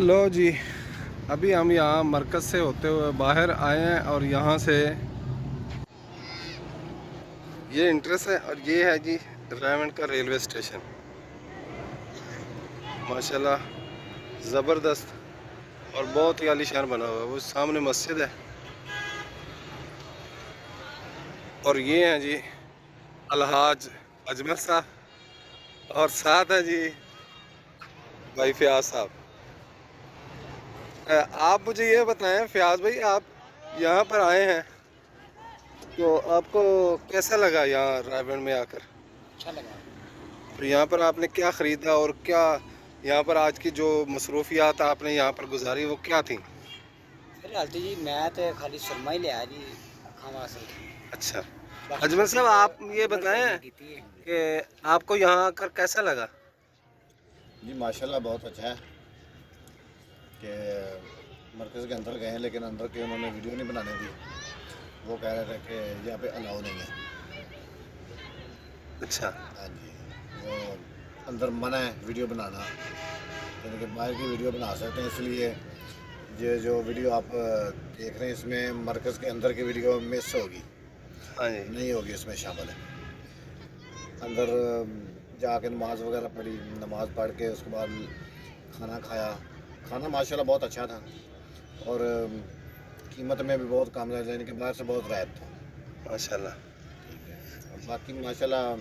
लो जी, अभी हम यहाँ मरकज़ से होते हुए बाहर आए हैं और यहाँ से ये इंट्रेस है और ये है जी रायमंड का रेलवे स्टेशन। माशाल्लाह ज़बरदस्त और बहुत ही आलीशान बना हुआ है। वो सामने मस्जिद है और ये हैं जी अलहाज अजमल साहब और साथ है जी भाई फयाज साहब। आप मुझे ये बताएं फयाज भाई, आप यहाँ पर आए हैं तो आपको कैसा लगा यहाँ रायमंड में आकर? अच्छा लगा। तो यहाँ पर आपने क्या ख़रीदा और क्या यहाँ पर आज की जो मसरूफियात आपने यहाँ पर गुजारी वो क्या थी? फिर हालती जी मैं तो खाली सुरमा ही लिया जी अखा वास्ते। अच्छा अजमल साहब, आप ये बताएं कि आपको यहाँ आकर कैसा लगा? जी माशाल्लाह बहुत अच्छा है कि मरकज़ के अंदर गए हैं, लेकिन अंदर के उन्होंने वीडियो नहीं बनाने दी। वो कह रहे थे कि यहाँ पे अलाउ नहीं है। अच्छा। हाँ जी, वो अंदर मना है वीडियो बनाना, यानी कि बाहर की वीडियो बना सकते हैं। इसलिए ये जो वीडियो आप देख रहे हैं इसमें मरकज़ के अंदर की वीडियो मिस होगी। हाँ जी, नहीं होगी, इसमें शामिल है। अंदर जाके नमाज़ वगैरह पढ़ी, नमाज़ पढ़ के उसके बाद खाना खाया। खाना माशाल्लाह बहुत अच्छा था और कीमत में भी बहुत कम है, यानी कि बाहर से बहुत राहत था माशाल्लाह। ठीक है। और बाकी माशाल्लाह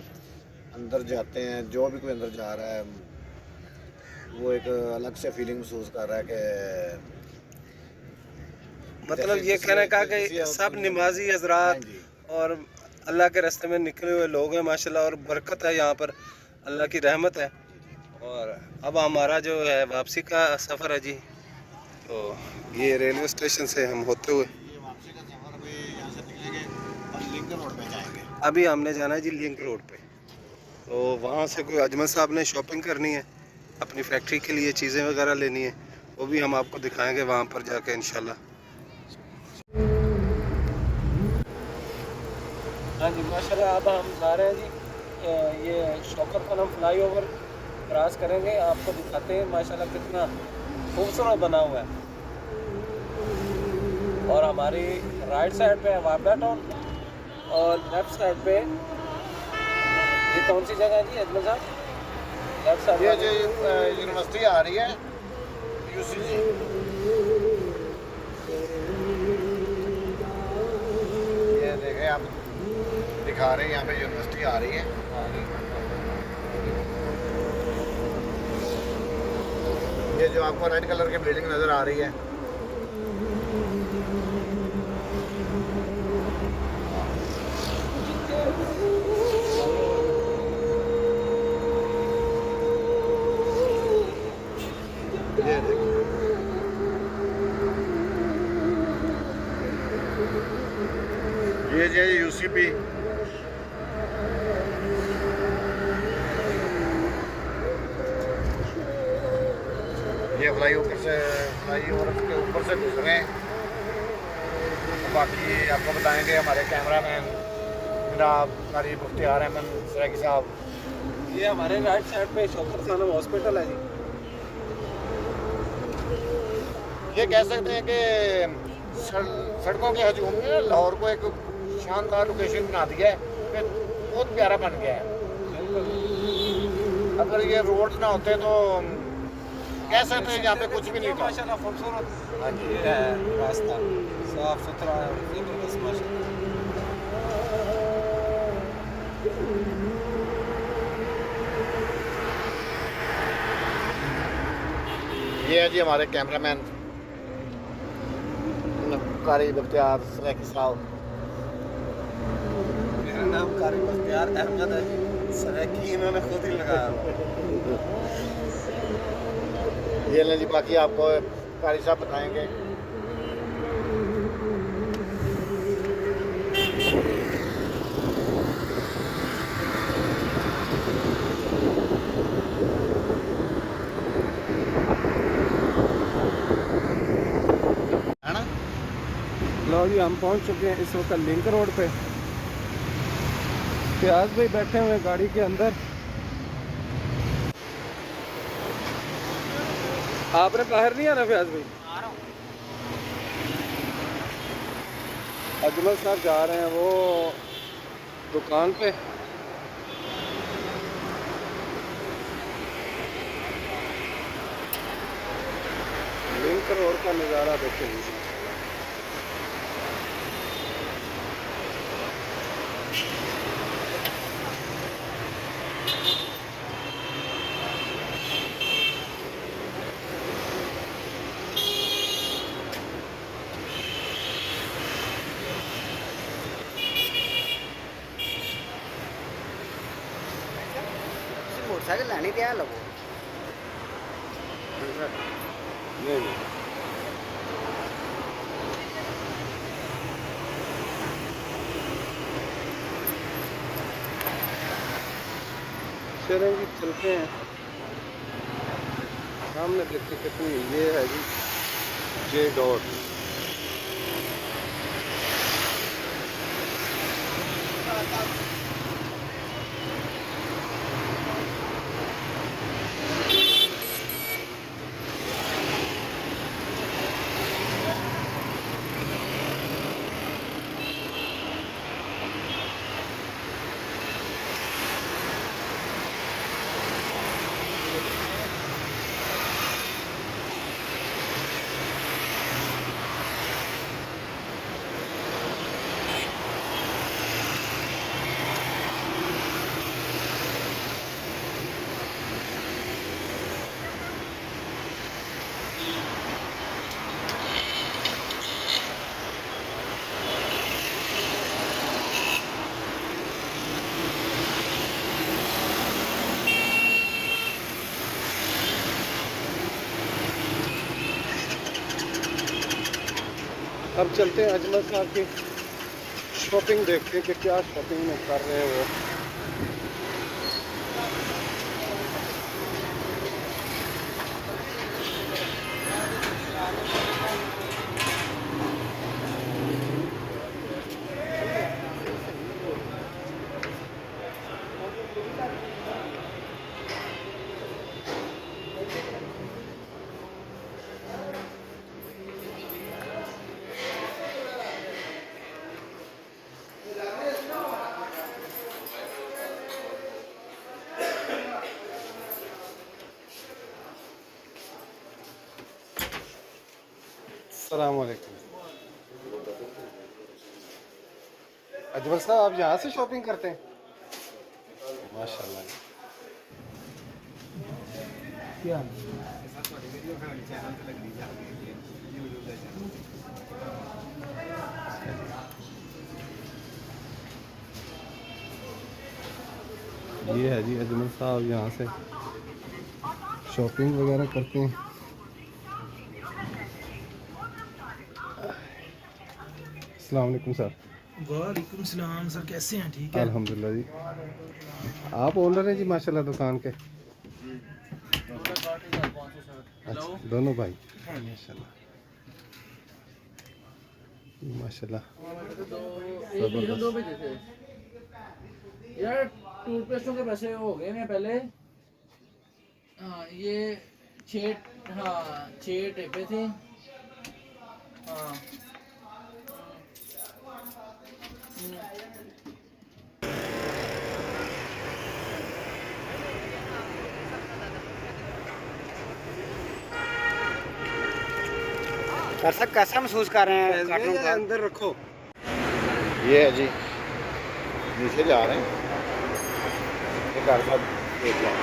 अंदर जाते हैं, जो भी कोई अंदर जा रहा है वो एक अलग से फीलिंग महसूस कर रहा है कि मतलब ये कहने का कि सब नमाजी हजरात और अल्लाह के रास्ते में निकले हुए लोग हैं माशाल्लाह, और बरकत है यहाँ पर, अल्लाह की रहमत है। और अब हमारा जो है वापसी का सफ़र है जी, तो ये रेलवे स्टेशन से हम होते हुए ये वापसी का सफ़र भी यहाँ से निकलेंगे और लिंक रोड पे जाएंगे। अभी हमने जाना है जी लिंक रोड पे। तो वहाँ से कोई अजमल साहब ने शॉपिंग करनी है, अपनी फैक्ट्री के लिए चीज़ें वगैरह लेनी है, वो भी हम आपको दिखाएंगे वहाँ पर जाके इंशाल्लाह। हाँ जी माशाल्लाह, अब हम जा रहे हैं जी, ये Shaukat Khanum flyover cross करेंगे, आपको दिखाते हैं माशाल्लाह कितना खूबसूरत बना हुआ है। और हमारी राइट साइड पे है वापडा टाउन और लेफ्ट साइड पे ये कौन सी जगह है जी अजमल साहब? लेफ्ट साइड ये जो यूनिवर्सिटी आ रही है UCG, ये देखें आप, दिखा रहे हैं यहाँ पे यूनिवर्सिटी आ रही है। ये जो आपको रेड कलर की बिल्डिंग नज़र आ रही है, ये देखिए, ये जो है UCP। ये फ्लाई ओवर के ऊपर से गुजरे। बाकी आपको बताएंगे हमारे कैमरामैन जनाब कारी मुख्तियार अहमद सराकी साहब। ये हमारे राइट साइड पे शौकत खानम हॉस्पिटल है जी। ये कह सकते हैं कि सड़कों के हजूम ने लाहौर को एक शानदार लोकेशन बना दिया है, कि बहुत प्यारा बन गया है। अगर ये रोड ना होते तो कह सकते हैं यहाँ पे कुछ भी नहीं था। माशाल्लाह खूबसूरत। हाँ जी, ये है रास्ता, साफ सुथरा है, जबरदस्त माशाल्लाह। ये है जी हमारे कैमरामैन कारी मुख्तियार सराकी साहब। मेरा नाम कारी मुख्तियार अहमद है जी, सराकी इन्होंने खुद ही लगाया। ये लें जी, बाकी आपको कारी साहब बताएंगे। है ना? लो जी, हम पहुंच चुके हैं इस वक्त लिंक रोड पे। फयाज भाई बैठे हुए गाड़ी के अंदर। आपने बाहर नहीं आना फयाज भाई? आ रहा हूँ। अजमल साहब जा रहे हैं वो दुकान पे। लिंक रोड का नज़ारा देखेंगे। मोटरसाइकिल लाने क्या लगो नहीं चलें जी, चलते हैं। सामने देखते कितनी ये है जी जे डॉट। अब चलते हैं अजमल साहब की शॉपिंग, देखते हैं कि क्या शॉपिंग में कर रहे हैं वो। अस्सलाम वालेकुम। अजमल साहब आप यहाँ से शॉपिंग करते हैं? माशाल्लाह। क्या ये है जी अजमल साहब यहाँ से शॉपिंग वगैरह करते हैं। अस्सलाम वालेकुम सर। वालेकुम सलाम सर, कैसे हैं? ठीक है अल्हम्दुलिल्लाह जी। आप ओनर हैं जी माशाल्लाह दुकान के? अच्छा, दोनों भाई माशाल्लाह माशाल्लाह। यार टूथपेस्टों के पैसे हो गए हैं पहले। हाँ ये 6 टेपे थे। हाँ सर सब कैसा महसूस कर रहे हैं कार्टून का? अंदर रखो। ये है जी, नीचे जा रहे हैं, एक घर साहब देख लें।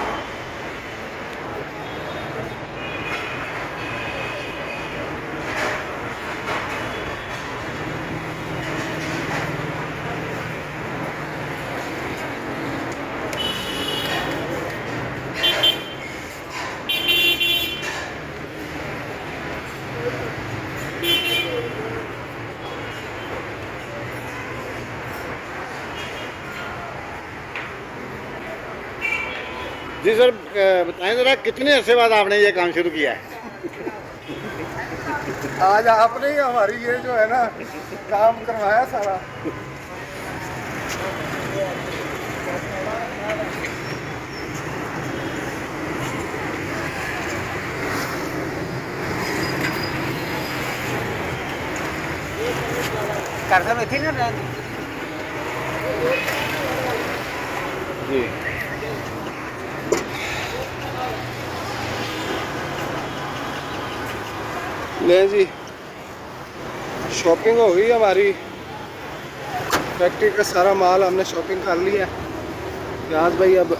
जी सर, बताएं ज़रा कितने अरसे बाद आपने ये काम शुरू किया है? आज आपने ही हमारी ये जो है ना काम करवाया सारा। कर सब इतनी ना रहती जी ले जी शॉपिंग हो गई हमारी फैक्ट्री का सारा माल हमने शॉपिंग कर लिया है। याद भाई अब